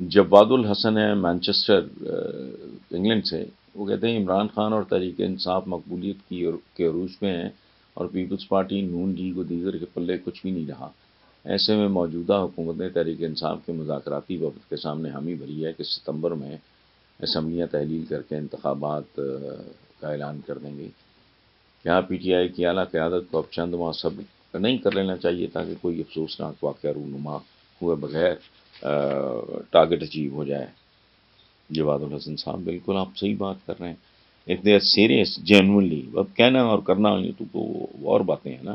جواد الحسن ہے Manchester England سے، وہ کہتے ہیں عمران خان اور تحریک انصاف مقبولیت کے عروج پہ ہیں اور پیپلز پارٹی نون لیگ و دیگر کے پلے کچھ بھی نہیں رہا۔ ایسے میں موجودہ حکومت نے تحریک انصاف کے مذاکراتی وفد کے سامنے حامی بھری ہے کہ ستمبر میں اسمبلیاں تحلیل کر کے انتخابات کا اعلان کر دیں گے۔ کیا پی ٹی آئی کی اعلیٰ قیادت کو اب چند ماہ صبر نہیں کر لینا چاہیے تاکہ کوئی افسوسناک واقعہ رونما ہوئے بغیر ٹارگٹ اچیو ہو جائے؟ جواد الحسن صاحب بالکل آپ صحیح بات کر رہے ہیں، if they are serious genuinely, اب کہنا اور کرنا یہ تو اور باتیں ہیں نا۔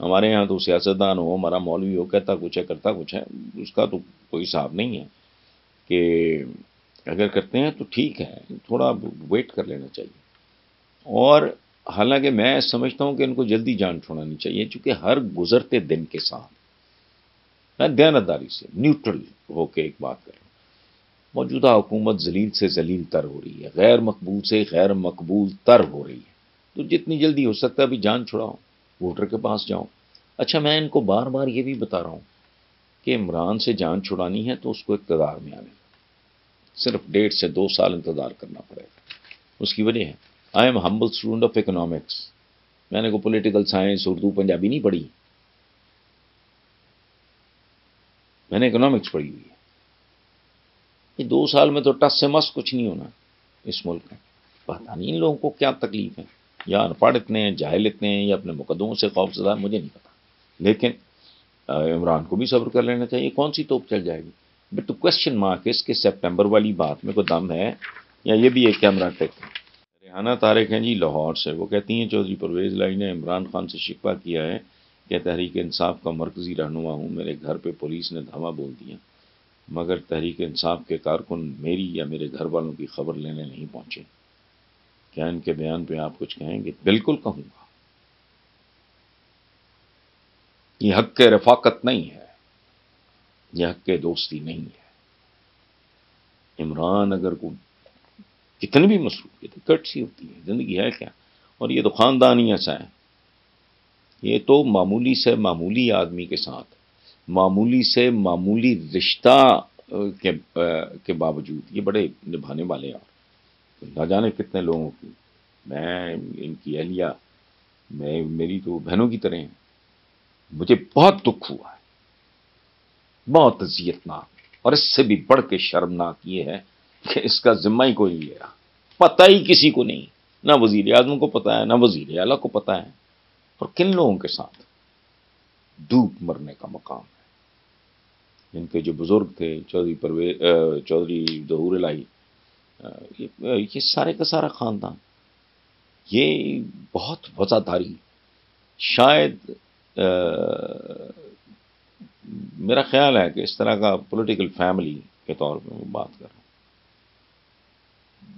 ہمارے یہاں تو سیاستدان ہو، ہمارا مولوی ہو، کہتا کچھ ہے کرتا کچھ ہے، اس کا تو کوئی حساب نہیں ہے کہ اگر کرتے ہیں تو ٹھیک ہے، تھوڑا ویٹ کر لینا چاہیے۔ اور حالانکہ میں سمجھتا ہوں کہ ان کو جلدی جان چھوڑانی چاہیے، چونکہ ہر گزرتے دن کے ساتھ میں دیانتداری سے نیوٹرل ہو کے ایک بات کر رہا ہوں، موجودہ حکومت ذلیل سے ذلیل تر ہو رہی ہے، غیر مقبول سے غیر مقبول تر ہو رہی ہے۔ تو جتنی جلدی ہو سکتا ہے ابھی جان چھڑاؤ، ووٹر کے پاس جاؤ۔ اچھا، میں ان کو بار بار یہ بھی بتا رہا ہوں کہ عمران سے جان چھڑانی ہے تو اس کو اقتدار میں آنے صرف 1.5 سے 2 سال انتظار کرنا پڑے گا۔ اس کی وجہ ہے I am humble student of economics, میں نے کوئی پولیٹیکل سائنس اردو پنجابی نہیں پڑھی، میں نے اکنامکس پڑھی ہوئی ہے۔ یہ 2 سال میں تو ٹس سے مس کچھ نہیں ہونا اس ملک میں۔ پتہ نہیں ان لوگوں کو کیا تکلیف ہے، یا ان پڑھ اتنے ہیں، جاہل اتنے ہیں، یا اپنے مقدموں سے خوف زدہ، مجھے نہیں پتا۔ لیکن عمران کو بھی صبر کر لینا چاہیے، کون سی توپ چل جائے گی؟ بٹ تو کوشچن مارک اس کے سپٹمبر والی بات میں کوئی دم ہے، یا یہ بھی ایک کیمرہ ٹیک ہے؟ ریحانہ طارق ہیں جی لاہور سے، وہ کہتی ہیں چودھری پرویز الہی نے عمران خان سے شکوہ کیا ہے کہ تحریک انصاف کا مرکزی رہنما ہوں، میرے گھر پہ پولیس نے دھاوا بول دیا، مگر تحریک انصاف کے کارکن میری یا میرے گھر والوں کی خبر لینے نہیں پہنچے۔ کیا ان کے بیان پہ آپ کچھ کہیں گے؟ بالکل کہوں گا، یہ حق کے رفاقت نہیں ہے، یہ حق کے دوستی نہیں ہے۔ عمران اگر کو کتنی بھی مصروفیت کٹ سی ہوتی ہے، زندگی ہے کیا؟ اور یہ تو خاندان ہی ایسا ہے، یہ تو معمولی سے معمولی آدمی کے ساتھ معمولی سے معمولی رشتہ کے باوجود یہ بڑے نبھانے والے ہیں، اور نہ جانے کتنے لوگوں کی، میں ان کی اہلیہ میں میری تو بہنوں کی طرح ہیں، مجھے بہت دکھ ہوا ہے، بہت اذیتناک، اور اس سے بھی بڑھ کے شرمناک یہ ہے کہ اس کا ذمہ ہی کوئی نہیں لے رہا، پتہ ہی کسی کو نہیں، نہ وزیر اعظم کو پتہ ہے، نہ وزیر اعلیٰ کو پتہ ہے، اور کن لوگوں کے ساتھ ڈوب مرنے کا مقام ہے۔ ان کے جو بزرگ تھے چودھری ظہور الہی، یہ سارے کا سارا خاندان، یہ بہت وفاداری، شاید میرا خیال ہے کہ اس طرح کا پولیٹیکل فیملی کے طور پہ میں بات کر رہا ہوں،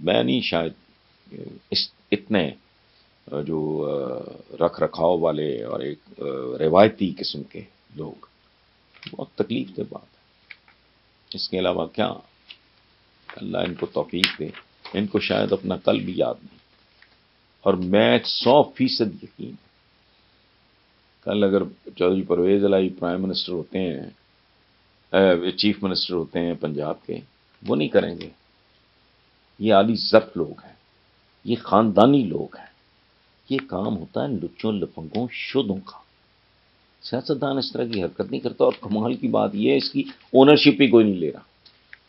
میں نہیں شاید اتنے جو رکھ رکھاؤ والے اور ایک روایتی قسم کے لوگ، بہت تکلیف دہ بات ہے۔ اس کے علاوہ کیا، اللہ ان کو توفیق دے، ان کو شاید اپنا کل بھی یاد نہیں، اور میں 100% یقین، کل اگر چودھری پرویز الہی پرائم منسٹر ہوتے ہیں، چیف منسٹر ہوتے ہیں پنجاب کے، وہ نہیں کریں گے۔ یہ عالی ضبط لوگ ہیں، یہ خاندانی لوگ ہیں، یہ کام ہوتا ہے لچوں لفنگوں شدوں کا، سیاستدان اس طرح کی حرکت نہیں کرتا، اور کمال کی بات یہ ہے اس کی اونرشپ ہی کوئی نہیں لے رہا،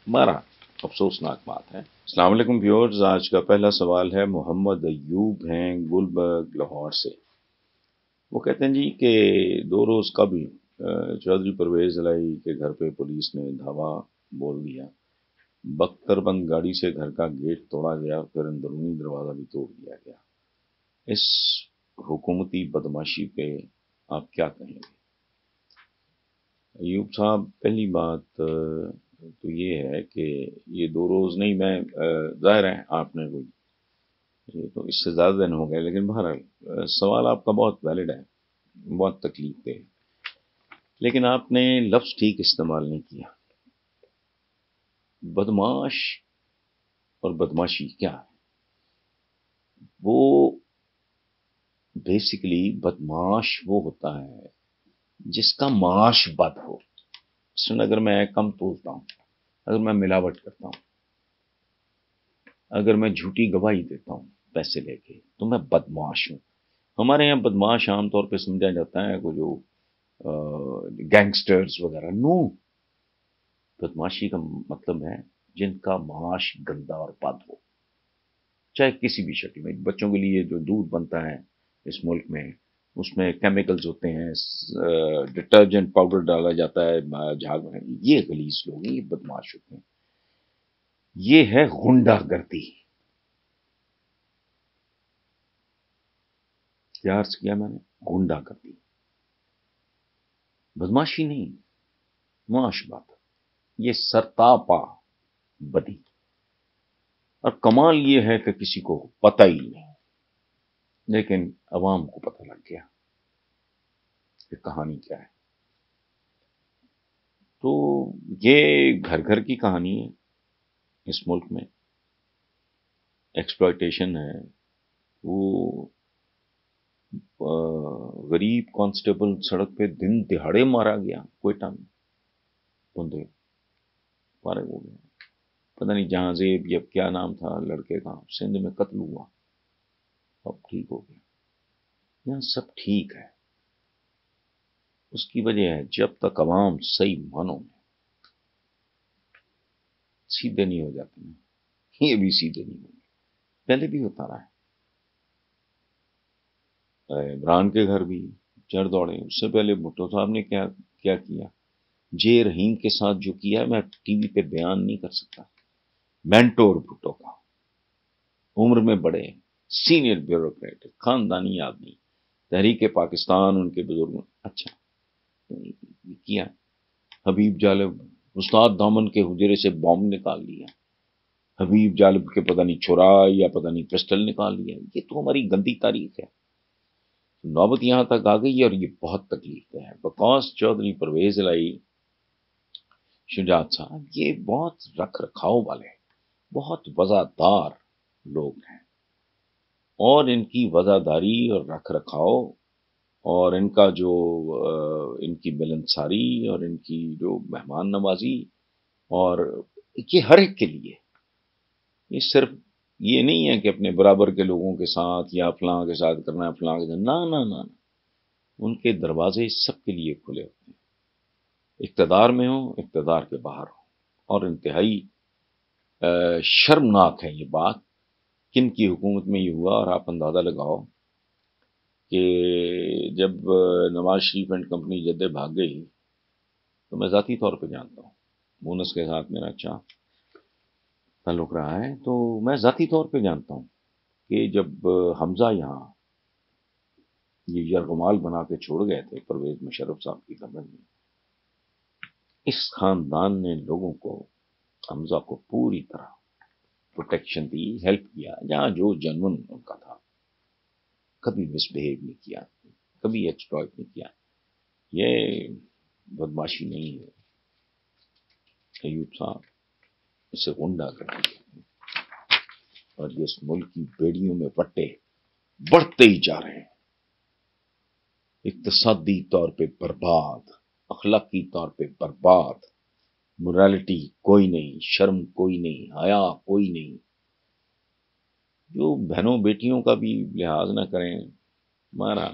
ہمارا افسوسناک بات ہے۔ السلام علیکم ویورز، آج کا پہلا سوال ہے محمد ایوب ہیں گلبرگ لاہور سے۔ وہ کہتے ہیں جی کہ 2 روز قبل چودھری پرویز الہی کے گھر پہ پولیس نے دھاوا بول دیا، بختر بند گاڑی سے گھر کا گیٹ توڑا گیا، پھر اندرونی دروازہ بھی توڑ دیا گیا، اس حکومتی بدماشی پہ آپ کیا کہیں گے؟ ایوب صاحب، پہلی بات تو یہ ہے کہ یہ 2 روز نہیں، میں ظاہر ہے آپ نے کوئی یہ تو اس سے زیادہ دن ہو گئے، لیکن بہرحال سوال آپ کا بہت ویلڈ ہے، بہت تکلیف دہ، لیکن آپ نے لفظ ٹھیک استعمال نہیں کیا۔ بدماش اور بدماشی کیا ہے؟ وہ بیسیکلی بدماش وہ ہوتا ہے جس کا معاش بد ہو۔ سن، اگر میں کم تولتا ہوں اگر میں ملاوٹ کرتا ہوں، اگر میں جھوٹی گواہی دیتا ہوں پیسے لے کے، تو میں بدمعاش ہوں۔ ہمارے یہاں بدمعاش عام طور پہ سمجھا جاتا ہے وہ جو گینگسٹرز وغیرہ، نو، بدمعاشی کا مطلب ہے جن کا معاش گندا اور بد ہو، چاہے کسی بھی شکل میں۔ بچوں کے لیے جو دودھ بنتا ہے اس ملک میں، اس میں کیمیکلز ہوتے ہیں، ڈٹرجنٹ پاؤڈر ڈالا جاتا ہے جھاگ میں، یہ غلیظ لوگ ہیں، یہ بدمعاش ہوتے ہیں۔ یہ ہے غنڈہ گردی۔ کیا عرض کیا میں نے؟ غنڈہ گردی، بدمعاشی نہیں، معاش بات، یہ سرتاپا بدی۔ اور کمال یہ ہے کہ کسی کو پتہ ہی نہیں، لیکن عوام کو پتہ لگ گیا کہ کہانی کیا ہے۔ تو یہ گھر گھر کی کہانی ہے اس ملک میں، ایکسپلائٹیشن ہے۔ وہ غریب کانسٹیبل سڑک پہ دن دہاڑے مارا گیا کوئٹہ میں، بندے فارغ ہو گئے، پتہ نہیں جہاں زیب یا کیا نام تھا لڑکے کا، سندھ میں قتل ہوا، اب ٹھیک ہو گیا۔ یہاں سب ٹھیک ہے، اس کی وجہ ہے جب تک عوام صحیح معنوں میں سیدھے نہیں ہو جاتے ہیں، یہ بھی سیدھے نہیں ہوں گے، پہلے بھی ہوتا رہا ہے۔ عمران کے گھر بھی چڑھ دوڑے، اس سے پہلے بھٹو صاحب نے کیا کیا، جے رحیم کے ساتھ جو کیا ہے میں ٹی وی پہ بیان نہیں کر سکتا۔ مینٹور بھٹو کا، عمر میں بڑے، سینئر بیوروکریٹ، خاندانی آدمی، تحریک پاکستان ان کے بزرگوں، اچھا یہ کیا۔ حبیب جالب، استاد دامن کے حجرے سے بام نکال لیا، حبیب جالب کے پتہ نہیں چھرا یا پتہ نہیں پسٹل نکال لیا، یہ تو ہماری گندی تاریخ ہے۔ نوبت یہاں تک آ گئی اور یہ بہت تکلیف دہ ہے۔ بکاس چودھری، پرویز الہی، شجاعت صاحب، یہ بہت رکھ رکھاؤ والے، بہت وزادار لوگ ہیں، اور ان کی وزاداری اور رکھ رکھاؤ اور ان کا جو ان کی ملنساری اور ان کی جو مہمان نوازی، اور یہ ہر ایک کے لیے، یہ صرف یہ نہیں ہے کہ اپنے برابر کے لوگوں کے ساتھ یا فلاں کے ساتھ کرنا ہے، فلاں کے ساتھ، نہ، ان کے دروازے سب کے لیے کھلے ہوتے ہیں، اقتدار میں ہو، اقتدار کے باہر ہو۔ اور انتہائی شرمناک ہے یہ بات، کن کی حکومت میں یہ ہوا، اور آپ اندازہ لگاؤ کہ جب نواز شریف اینڈ کمپنی جدے بھاگ گئی، تو میں ذاتی طور پہ جانتا ہوں، مونس کے ساتھ میرا اچھا تعلق رہا ہے، تو میں ذاتی طور پہ جانتا ہوں کہ جب حمزہ یہاں یہ یرغمال بنا کے چھوڑ گئے تھے پرویز مشرف صاحب کی خبر میں، اس خاندان نے لوگوں کو، حمزہ کو پوری طرح پروٹیکشن دی، ہیلپ کیا، جہاں جو جنون ان کا تھا، کبھی مس بہیو نہیں کیا، کبھی ایکسپلائٹ نہیں کیا۔ یہ بدماشی نہیں ہے ایوب صاحب، اسے غنڈہ کر دیا، اور یہ اس ملک کی بیڑیوں میں پٹے بڑھتے ہی جا رہے ہیں، اقتصادی طور پہ برباد، اخلاقی طور پہ برباد، مورالٹی کوئی نہیں، شرم کوئی نہیں، حیا کوئی نہیں، جو بہنوں بیٹیوں کا بھی لحاظ نہ کریں، ہمارا